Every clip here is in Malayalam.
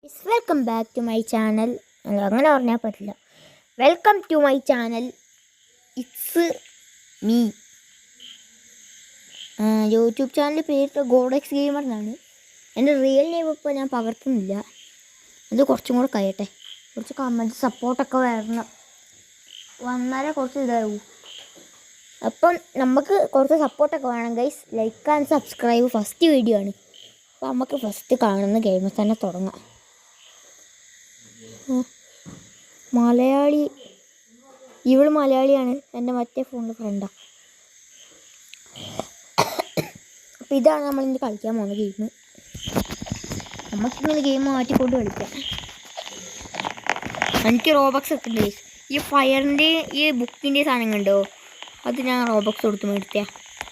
Welcome back to my channel. അങ്ങനെ പറഞ്ഞാൽ പറ്റില്ല. Welcome to my channel. It's me. YouTube channel പേര് ഗോഡെക്സ് ഗെയിമർ എന്നാണ്. എൻ്റെ റിയൽ നെയിം ഇപ്പോൾ ഞാൻ പകർത്തുന്നില്ല. അത് കുറച്ചും കൂടെ കഴിയട്ടെ. കുറച്ച് കമൻറ്റ് സപ്പോർട്ടൊക്കെ വന്നാലേ കുറച്ച് ഇതാവും. അപ്പം നമുക്ക് കുറച്ച് സപ്പോർട്ടൊക്കെ വേണം guys. Like and subscribe. First video ആണ്. അപ്പോൾ നമുക്ക് ഫസ്റ്റ് കാണുന്ന ഗെയിമിൽ തന്നെ തുടങ്ങാം. മലയാളി, ഇവൾ മലയാളിയാണ്. എൻ്റെ മറ്റേ ഫോണിൻ്റെ ഫ്രണ്ടാണ്. അപ്പോൾ ഇതാണ് നമ്മളിന്ന് കളിക്കാൻ പോകുന്ന ഗെയിം. നമുക്കിങ്ങനെ ഗെയിം മാറ്റിക്കൊണ്ട് കളിക്കാം. എനിക്ക് റോബക്സ് ഒക്കെ ഉണ്ട്. ഈ ഫയറിൻ്റെ ഈ ബുക്കിൻ്റെ സാധനം കണ്ടോ, അത് ഞാൻ റോബക്സ് കൊടുത്ത്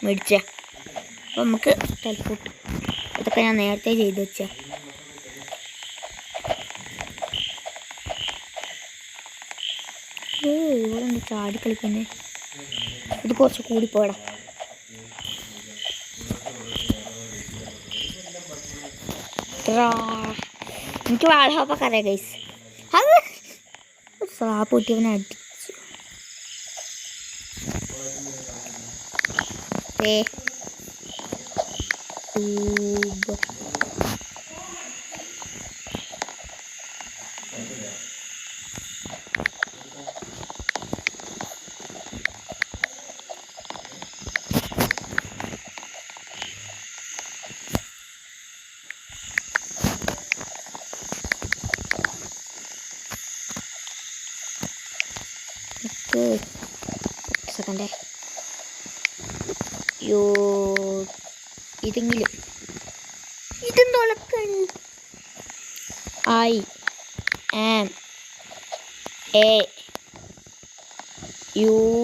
മേടിച്ച. അപ്പോൾ നമുക്ക് ടെലിപ്പോർട്ട് ഇതൊക്കെ ഞാൻ നേരത്തെ ചെയ്ത് വെച്ചാൽ. ഇവിടെ ഉണ്ട് ചാടി കളിക്കുന്നേ. ഇത് കുറച്ച് കൂടി പോടാ. എനിക്ക് വാൾഹോപ്പൊക്കെ അറിയാം ഗൈസ്. അത് സ്ലാപ്പ് പൊട്ടിയവനെ അടിച്ചു. സെക്കൻഡേ ഇതെങ്കിലും ഇതെന്തൊളക്കാണ്. I am a YouTuber.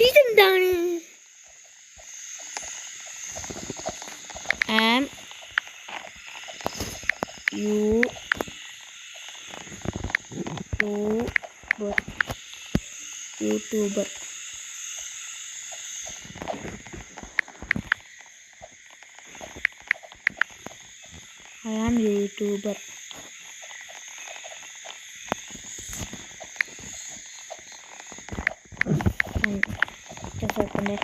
ഇതെന്താണ്? am YouTuber. I am YouTuber. Just open it.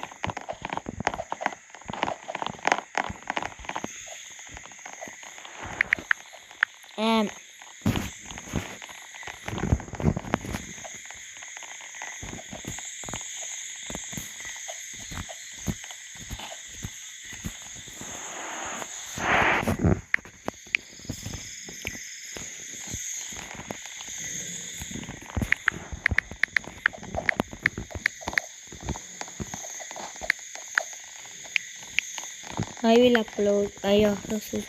I will upload. I also see.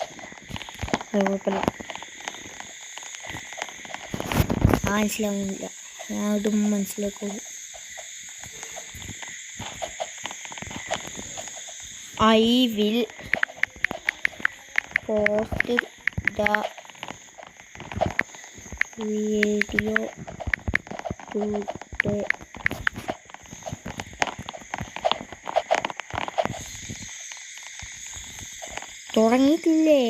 കുഴപ്പമില്ല. മനസ്സിലാവുന്നില്ല. ഞാൻ ഇതും മനസ്സിലാക്കുള്ളൂ. I will post the video today. തുടങ്ങിയിട്ടില്ലേ?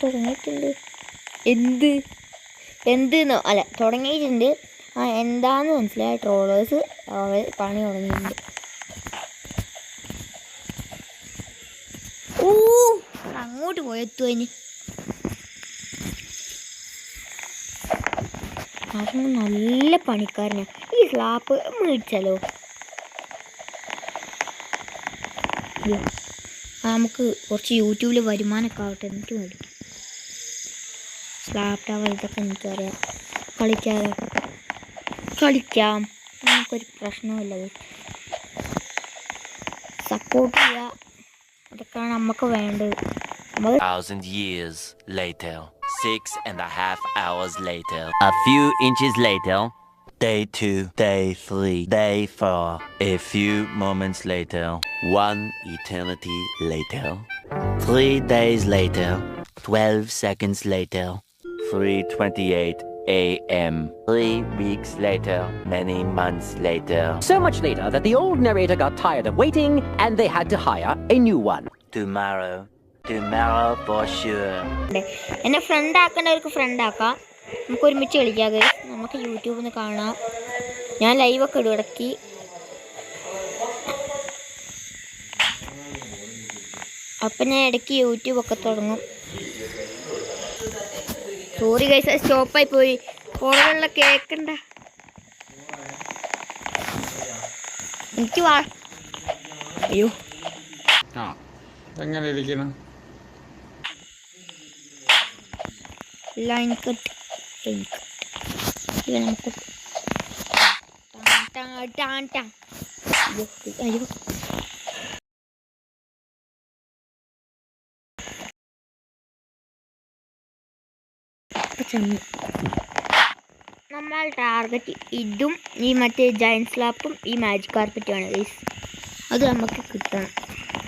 തുടങ്ങിയിട്ടുണ്ട്. എന്തെന്നോ അല്ല, തുടങ്ങിയിട്ടുണ്ട്. എന്താന്ന് മനസ്സിലായ ട്രോളേഴ്സ് പണി തുടങ്ങിയിട്ടുണ്ട്. അങ്ങോട്ട് പോയെത്തുവതിന്. അവൻ നല്ല പണിക്കാരനാണ്. ഈ സ്ലാപ്പ് മേടിച്ചാലോ? നമുക്ക് കുറച്ച് യൂട്യൂബിൽ വരുമാനമൊക്കെ ആവട്ടെ, എന്നിട്ട് മേടിക്കും. സ്ലാപ്പ് ടവർ ഇതൊക്കെ എനിക്കറിയാം. കളിക്കാം. നമുക്കൊരു പ്രശ്നവുമില്ല. സപ്പോർട്ട് ചെയ്യുക, അതൊക്കെയാണ് നമുക്ക് വേണ്ടത്. 1,000 years later, 6.5 hours later, a few inches later, day 2, day 3, day 4, a few moments later, 1 eternity later, 3 days later, 12 seconds later, 3:28 a.m. 3 weeks later, many months later. So much later that the old narrator got tired of waiting and they had to hire a new one. Tomorrow for sure. എന്നെ ഫ്രണ്ട് ആക്കേണ്ടവർക്ക് ഫ്രണ്ട് ആക്കാം. നമുക്ക് ഒരുമിച്ച് കളിക്കാം ഗൈസ്. നമുക്ക് യൂട്യൂബിൽ നിന്ന് കാണാം. ഞാൻ ലൈവൊക്കെ ഇടും ഇടയ്ക്ക്. അപ്പം ഞാൻ ഇടയ്ക്ക് യൂട്യൂബൊക്കെ തുടങ്ങും. സോറി ഗൈസ്, സ്റ്റോപ്പായി പോയി. പുറകുള്ള കേക്കണ്ട. എനിക്ക് വാ. അയ്യോ എങ്ങനെ ഇരിക്കണം? ലൈൻ കട്ട് ഇത് നമുക്ക് അയ്യോ നമ്മൾ ടാർഗറ്റ് ഇതും ഈ മറ്റേ ജയൻറ്റ് സ്ലാപ്പും ഈ മാജിക് കാർപ്പറ്റുമാണ് ഗൈസ്. അത് നമുക്ക്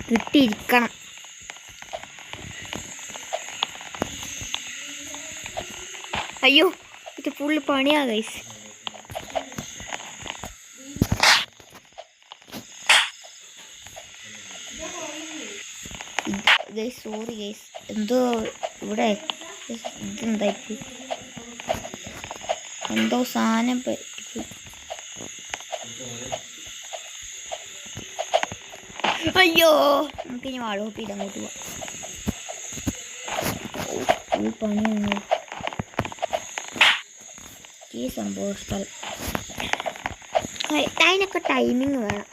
കിട്ടിയിരിക്കണം. അയ്യോ ഇത് ഫുള്ള് പണിയാ ഗൈസ്. ഗൈസ് സോറി ഗൈസ്, എന്തോ ഇവിടെ ഇതെന്തായി എന്തോ സാധനം പറ്റി. അയ്യോ നമുക്കിനി വാളോപ്പ് ചെയ്ത് അങ്ങോട്ട് പോവാം. പണിയാണ് ഈ സംഭവ സ്ഥലം. അതിനൊക്കെ ടൈമിങ് വേണം.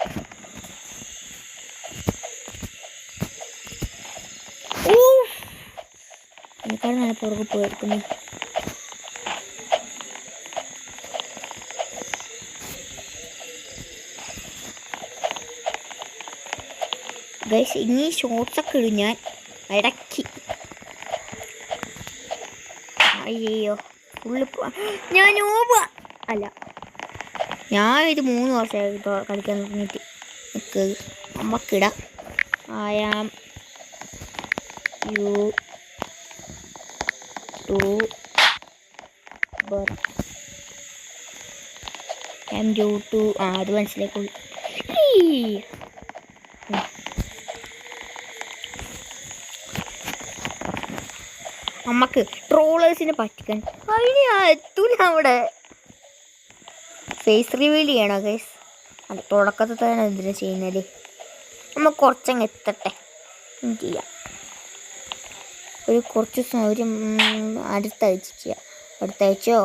എനിക്കാണ് നല്ല പുറകെ പോയെടുക്കുന്നത്. ഗൈസ് ഇനി ഷോർട്സൊക്കെ ഇടും ഞാൻ ഇടയ്ക്ക്. അയ്യോ ഫുള്ള് ഞാൻ അല്ല, ഞാൻ ഇത് 3 വർഷമായി കളിക്കാൻ തുടങ്ങിയിട്ട്. നിൽക്ക് നമുക്കിടാം. I am YouTuber. അത് മനസ്സിലാക്കുള്ളൂ. നമുക്ക് ട്രോളേഴ്സിനെ പറ്റിക്കാൻ അതിന് എത്തൂല. അവിടെ ഫേസ് റിവീൽ ചെയ്യണോ ഗൈസ്? അത് തുടക്കത്തിൽ തന്നെ എന്തിനാ ചെയ്യുന്നത്? നമുക്ക് കുറച്ചങ്ങ് എത്തട്ടെ ചെയ്യാം. കുറച്ച് അടുത്താഴ്ച ചെയ്യാം. അടുത്താഴ്ചയോ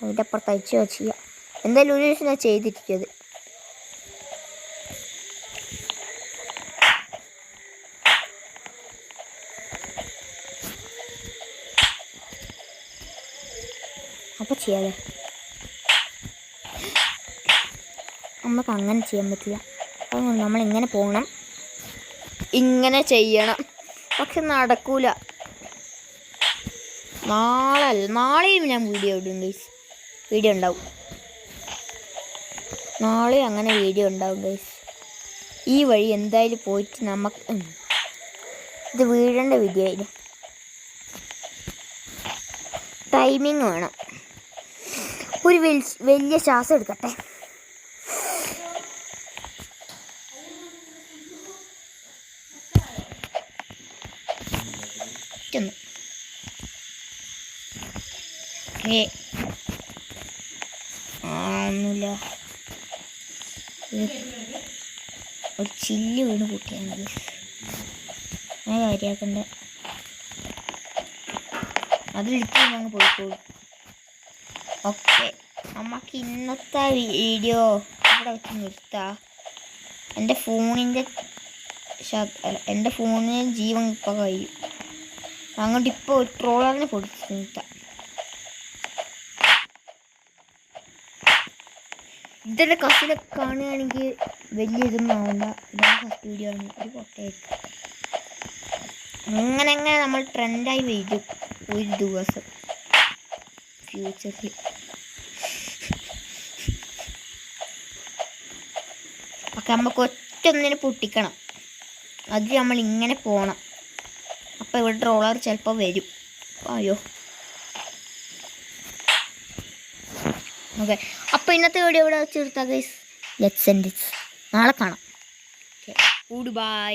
അതിൻ്റെ അപ്പുറത്താഴ്ചയോ ചെയ്യാം. എന്തായാലും ഒരു ദിവസം ഞാൻ ചെയ്തിരിക്കുന്നത്. അപ്പോൾ ചെയ്യാതെ നമുക്ക് അങ്ങനെ ചെയ്യാൻ പറ്റില്ല. അപ്പോൾ നമ്മളിങ്ങനെ പോകണം, ഇങ്ങനെ ചെയ്യണം. പക്ഷെ നടക്കൂല. നാളെയും ഞാൻ വീഡിയോ ഇടും ഗൈസ്. വീഡിയോ ഉണ്ടാവും നാളെ, അങ്ങനെ വീഡിയോ ഉണ്ടാവും ഗൈസ്. ഈ വഴി എന്തായാലും പോയിട്ട് നമുക്ക് ഇത് വീഴേണ്ട വീഡിയോ ആയിരുന്നു. ടൈമിങ് വേണം. ഒരു വലിയ ശ്വാസം എടുക്കട്ടെ. ഒന്നുമില്ല, ഒരു ചില്ല് വീണ് പൊട്ടിയാണ് ഞാൻ കാര്യമാക്കണ്ട. അതിലിട്ട് ഞങ്ങൾ പോയിക്കോളും. ഓക്കെ, നമുക്ക് ഇന്നത്തെ വീഡിയോ ഇവിടെ വെച്ച് നിർത്താം. എൻ്റെ ഫോണിന് ജീവൻ ഇപ്പോൾ കഴിയും. അങ്ങോട്ട് ഇപ്പോൾ ഒരു ട്രോളറിനെ പൊടിച്ച് നിർത്താം. ഇതൊരു കസിനൊക്കെ കാണുകയാണെങ്കിൽ വലിയ ഇതൊന്നും ആവണ്ട. ഇതാണ് ഫസ്റ്റ് വീഡിയോ ആണ്, ഒരു പൊട്ടയായിരിക്കും. അങ്ങനെ നമ്മൾ ട്രെൻഡായി വരും ഒരു ദിവസം ഫ്യൂച്ചറിൽ. ഒക്കെ നമുക്ക് ഒറ്റൊന്നിനെ പൊട്ടിക്കണം. അത് നമ്മൾ ഇങ്ങനെ പോകണം. അപ്പോൾ ഇവിടെ ട്രോളർ ചിലപ്പോൾ വരും. അയ്യോ ഓക്കെ, അപ്പോൾ ഇന്നത്തെ വീഡിയോ ഇവിടെ വെച്ച് നിർത്താം ഗൈസ്. Let's end it. നാളെ കാണാം. Okay, good bye.